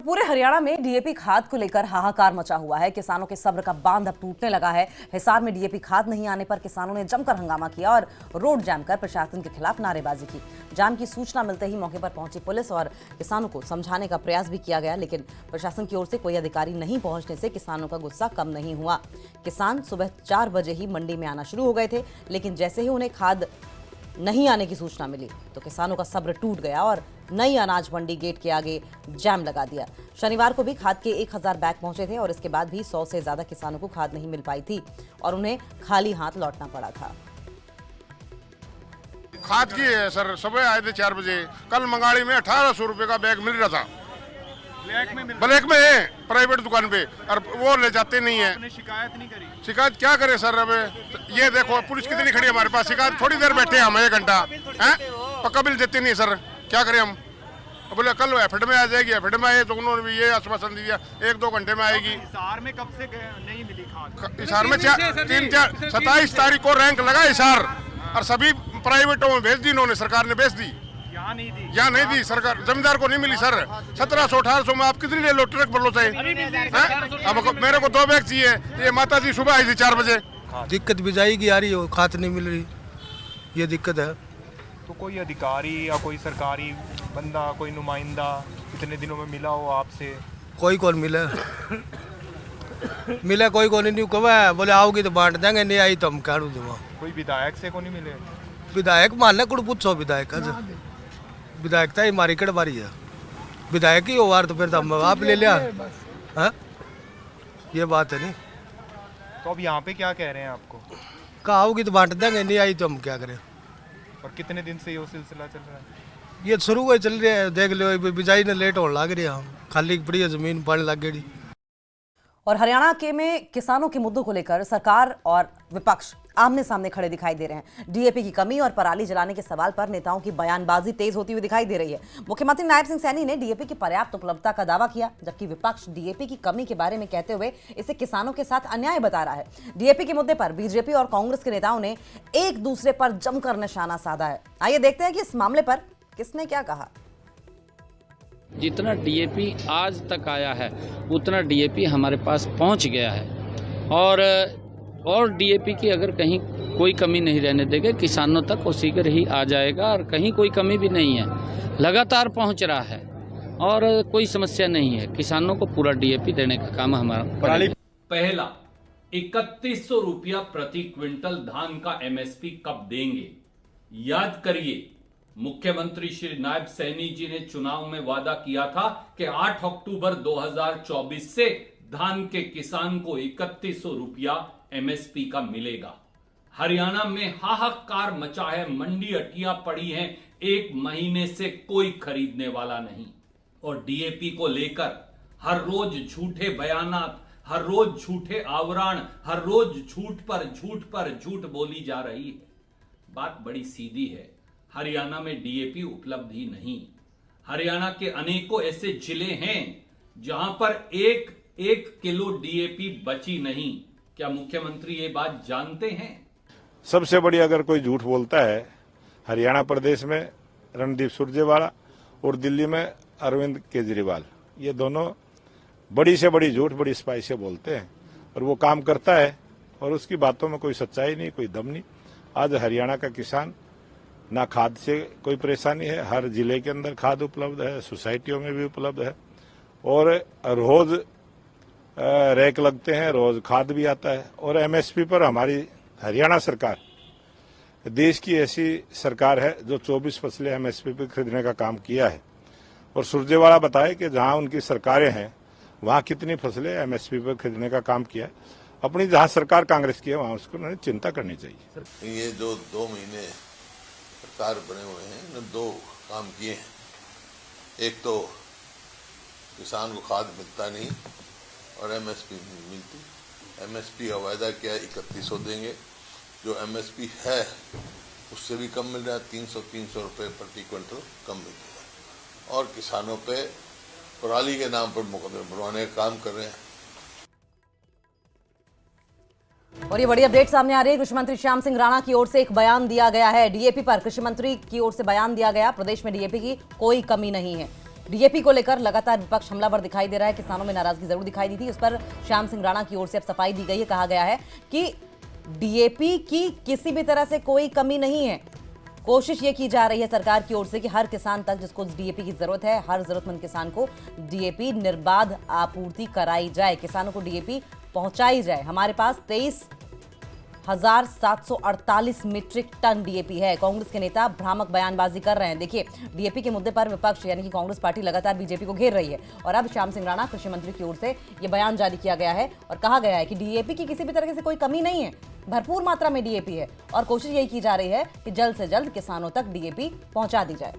पूरे हरियाणा में डीएपी खाद को लेकर हाहाकार मचा हुआ है। किसानों के सब्र का बांध अब टूटने लगा है। हिसार में डीएपी खाद नहीं आने पर किसानों ने जमकर हंगामा किया और रोड जाम कर प्रशासन के खिलाफ नारेबाजी की। जाम की सूचना मिलते ही मौके पर पहुंची पुलिस और किसानों को समझाने का प्रयास भी किया गया, लेकिन प्रशासन की ओर से कोई अधिकारी नहीं पहुंचने से किसानों का गुस्सा कम नहीं हुआ। किसान सुबह 4 बजे ही मंडी में आना शुरू हो गए थे, लेकिन जैसे ही उन्हें खाद नहीं आने की सूचना मिली तो किसानों का सब्र टूट गया और नई अनाज मंडी गेट के आगे जाम लगा दिया। शनिवार को भी खाद के 1000 बैग पहुंचे थे और इसके बाद भी 100 से ज्यादा किसानों को खाद नहीं मिल पाई थी और उन्हें खाली हाथ लौटना पड़ा था। खाद की है सर, सुबह आए थे 4 बजे। कल मंगाड़ी में 1800 रुपए का बैग मिल रहा था। ब्लैक में है प्राइवेट दुकान पे, और वो ले जाते नहीं है। आपने शिकायत नहीं करी? शिकायत क्या करे सर, अब ये देखो पुलिस कितनी खड़ी है हमारे पास। शिकायत थोड़ी देर बैठे हम 1 घंटा है, पक्का बिल देते नहीं सर, क्या करें हम। बोले कल एफिड में आ जाएगी, एफिड में आए तो उन्होंने भी ये आश्वासन दिया 1-2 घंटे में आएगी। हिसार में कब से नहीं मिली खाद? हिसार में 27 तारीख को रैंक लगा हिसार, और सभी प्राइवेटों में भेज दी इन्होंने, सरकार ने भेज दी। यहाँ नहीं दी? यहाँ नहीं दी सरकार, जमींदार को नहीं मिली सर। 1700-1800 में आप कितनी ले लो ट्रक बोलो चाहिए। अब मेरे को 2 बैग चाहिए। ये माता जी सुबह आई थी 4 बजे। दिक्कत बिजाई की आ रही है, खाद नहीं मिल रही, ये दिक्कत है। तो कोई अधिकारी या कोई सरकारी बंदा, कोई नुमाइंदा कितने दिनों में मिला हो आपसे? कोई कौन मिले मिले कोई कौन नहीं। कब है बोले आओगी तो बांट देंगे, नहीं आई तो हम क्या दूंगा। कोई विधायक से को नहीं मिले? विधायक मान कुछ पूछो विधायक विधायक था हमारी कड़ बारी है, विधायक ही हो वार तो फिर हम आप ले लिया है, ये बात है नहीं। तो अब यहाँ पे क्या कह रहे हैं आपको? कहा आओगी तो बांट देंगे, नहीं आई तो हम क्या करें। और कितने दिन से ये सिलसिला चल रहा है? ये शुरू हुए चल रही है, देख लो बिजाई ने लेट होने लग रही है, खाली पड़ी है जमीन, पानी लग गई। और हरियाणा के में किसानों के मुद्दों को लेकर सरकार और विपक्ष आमने सामने खड़े दिखाई दे रहे हैं। डीएपी की कमी और पराली जलाने के सवाल पर नेताओं की बयानबाजी तेज होती हुई दिखाई दे रही है। मुख्यमंत्री नायब सिंह सैनी ने डीएपी की पर्याप्त उपलब्धता का दावा किया, जबकि विपक्ष डीएपी की कमी के बारे में कहते हुए इसे किसानों के साथ अन्याय बता रहा है। डीएपी के मुद्दे पर बीजेपी और कांग्रेस के नेताओं ने एक दूसरे पर जमकर निशाना साधा है। आइए देखते हैं कि इस मामले पर किसने क्या कहा। जितना डीएपी आज तक आया है उतना डीएपी हमारे पास पहुंच गया है, और डीएपी की अगर कहीं कोई कमी नहीं रहने देंगे, किसानों तक वो शीघ्र ही आ जाएगा और कहीं कोई कमी भी नहीं है, लगातार पहुंच रहा है और कोई समस्या नहीं है। किसानों को पूरा डीएपी देने का काम हमारा। पहला, 3100 रुपया प्रति क्विंटल धान का एमएसपी कब देंगे? याद करिए, मुख्यमंत्री श्री नायब सैनी जी ने चुनाव में वादा किया था कि 8 अक्टूबर 2024 से धान के किसान को 3100 रुपया एमएसपी का मिलेगा। हरियाणा में हाहाकार मचा है, मंडी अटियां पड़ी हैं, 1 महीने से कोई खरीदने वाला नहीं। और डीएपी को लेकर हर रोज झूठे बयानात, हर रोज झूठे आवरण, हर रोज झूठ पर झूठ बोली जा रही है। बात बड़ी सीधी है, हरियाणा में डीएपी उपलब्ध ही नहीं। हरियाणा के अनेकों ऐसे जिले हैं जहां पर एक किलो डीएपी बची नहीं। क्या मुख्यमंत्री ये बात जानते हैं? सबसे बड़ी अगर कोई झूठ बोलता है हरियाणा प्रदेश में रणदीप सुरजेवाला और दिल्ली में अरविंद केजरीवाल, ये दोनों बड़ी से बड़ी झूठ बड़ी स्पाई से बोलते हैं, और वो काम करता है और उसकी बातों में कोई सच्चाई नहीं, कोई दम नहीं। आज हरियाणा का किसान ना खाद से कोई परेशानी है, हर जिले के अंदर खाद उपलब्ध है, सोसाइटियों में भी उपलब्ध है, और रोज रैक लगते हैं, रोज खाद भी आता है। और एमएसपी पर हमारी हरियाणा सरकार देश की ऐसी सरकार है जो 24 फसलें एमएसपी पर खरीदने का काम किया है। और सुरजेवाला बताए कि जहां उनकी सरकारें हैं वहां कितनी फसलें एमएसपी पर खरीदने का काम किया है। अपनी जहां सरकार कांग्रेस की है वहां उसको उन्होंने चिंता करनी चाहिए। ये जो 2 महीने सरकार बने हुए हैं ने 2 काम किए हैं। एक तो किसान को खाद मिलता नहीं और एमएसपी नहीं मिलती। एमएसपी का वायदा किया 3100 देंगे, जो एमएसपी है उससे भी कम मिल रहा है, 300 रुपये प्रति क्विंटल कम मिल रहा है। और किसानों पे पराली के नाम पर मुकदमे बनवाने का काम कर रहे हैं। और ये बड़ी अपडेट सामने आ रही है। कृषि मंत्री श्याम सिंह राणा की ओर से एक बयान दिया गया है। डीएपी पर कृषि मंत्री की ओर से बयान दिया गया, प्रदेश में डीएपी की कोई कमी नहीं है। डीएपी को लेकर लगातार विपक्ष हमलावर दिखाई दे रहा है। किसानों में नाराजगी जरूर दिखाई दी थी, उस पर श्याम सिंह राणा की ओर से अब सफाई दी गई है। कहा गया है कि डीएपी की किसी भी तरह से कोई कमी नहीं है। कोशिश ये की जा रही है सरकार की ओर से कि हर किसान तक जिसको डीएपी की जरूरत है, हर जरूरतमंद किसान को डीएपी निर्बाध आपूर्ति कराई जाए, किसानों को डीएपी पहुंचाई जाए। हमारे पास 23,748 मीट्रिक टन डीएपी है। कांग्रेस के नेता भ्रामक बयानबाजी कर रहे हैं। देखिए, डीएपी के मुद्दे पर विपक्ष यानी कि कांग्रेस पार्टी लगातार बीजेपी को घेर रही है और अब श्याम सिंह राणा कृषि मंत्री की ओर से यह बयान जारी किया गया है और कहा गया है कि डीएपी की किसी भी तरह से कोई कमी नहीं है, भरपूर मात्रा में डीएपी है और कोशिश यही की जा रही है कि जल्द से जल्द किसानों तक डीएपी पहुंचा दी जाए।